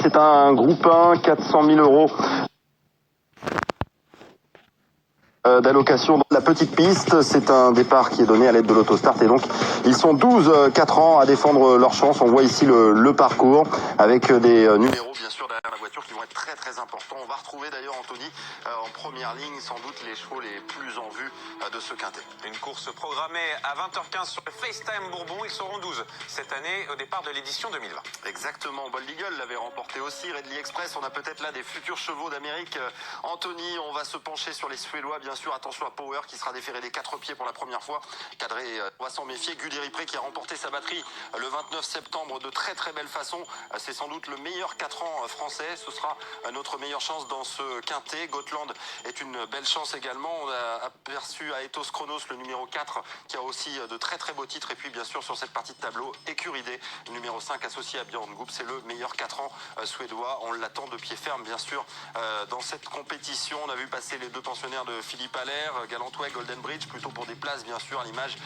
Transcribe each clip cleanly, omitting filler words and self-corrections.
c'est un groupe 1, 400 000 euros d'allocation dans la petite piste. C'est un départ qui est donné à l'aide de l'autostart et donc ils sont 12-4 ans à défendre leur chance. On voit ici le parcours avec des numéros bien sûr derrière la voiture qui vont être très importants. On va retrouver d'ailleurs Anthony en première ligne, sans doute les chevaux les plus en vue de ce quintet. Une course programmée à 20h15 sur le FaceTime Bourbon. Ils seront 12 cette année au départ de l'édition 2020. Exactement, Bold Eagle l'avait remporté aussi, Redley Express. On a peut-être là des futurs chevaux d'Amérique. Anthony, on va se pencher sur les Suédois bien sûr. Attention à Power qui sera déféré des 4 pieds pour la première fois. Cadré, on va s'en méfier. Guderi Pré qui a remporté sa batterie le 29 septembre de très belle façon. C'est sans doute le meilleur 4 ans français. Ce sera notre meilleure chance dans ce quintet. Gotland est une belle chance également. On a aperçu Aetos Chronos, le numéro 4, qui a aussi de très beaux titres. Et puis bien sûr sur cette partie de tableau, Écuridé, le numéro 5 associé à Björn Goop. C'est le meilleur 4 ans suédois. On l'attend de pied ferme bien sûr dans cette compétition. On a vu passer les deux pensionnaires de Philippe Allaire, Galantway, Golden Bridge, plutôt pour des places bien sûr, à l'image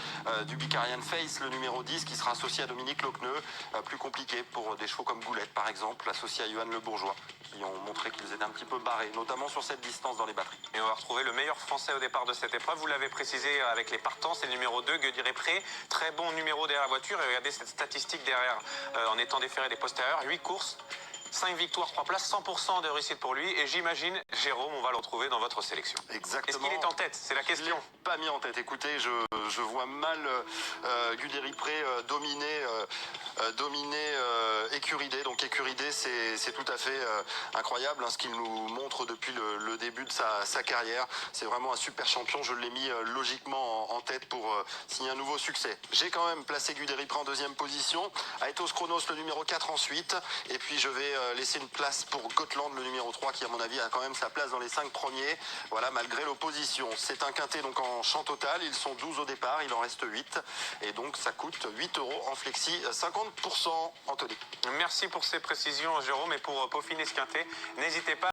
du Bicarian Face, le numéro 10 qui sera associé à Dominique Lochneux. Plus compliqué pour des chevaux comme Goulette par exemple, associé à Johan Le Bourgeois, qui ont montré qu'ils étaient un petit peu barrés, notamment sur cette distance dans les batteries. Et on va retrouver le meilleur français au départ de cette épreuve. Vous l'avez précisé avec les partants, c'est le numéro 2, Guderi Pré. Très bon numéro derrière la voiture. Et regardez cette statistique derrière en étant déféré des postérieurs. 8 courses, 5 victoires, 3 places, 100% de réussite pour lui. Et j'imagine, Jérôme, on va le retrouver dans votre sélection. Exactement. Est-ce qu'il est en tête? C'est la question. Pas mis en tête. Écoutez, je vois mal Guderi Pré dominer Écuridé. Donc Écuridé, c'est tout à fait incroyable ce qu'il nous montre depuis le début de sa carrière. C'est vraiment un super champion. Je l'ai mis logiquement en tête pour signer un nouveau succès. J'ai quand même placé Guderi Pré en deuxième position. Aetos Chronos, le numéro 4 ensuite. Et puis je vais laisser une place pour Gotland, le numéro 3, qui à mon avis a quand même sa place dans les 5 premiers. Voilà, malgré l'opposition. C'est un quintet donc en champ total. Ils sont 12 au départ, il en reste 8. Et donc ça coûte 8 euros en flexi 50%. Anthony. Merci pour ces précisions, Jérôme. Et pour peaufiner ce quintet, n'hésitez pas.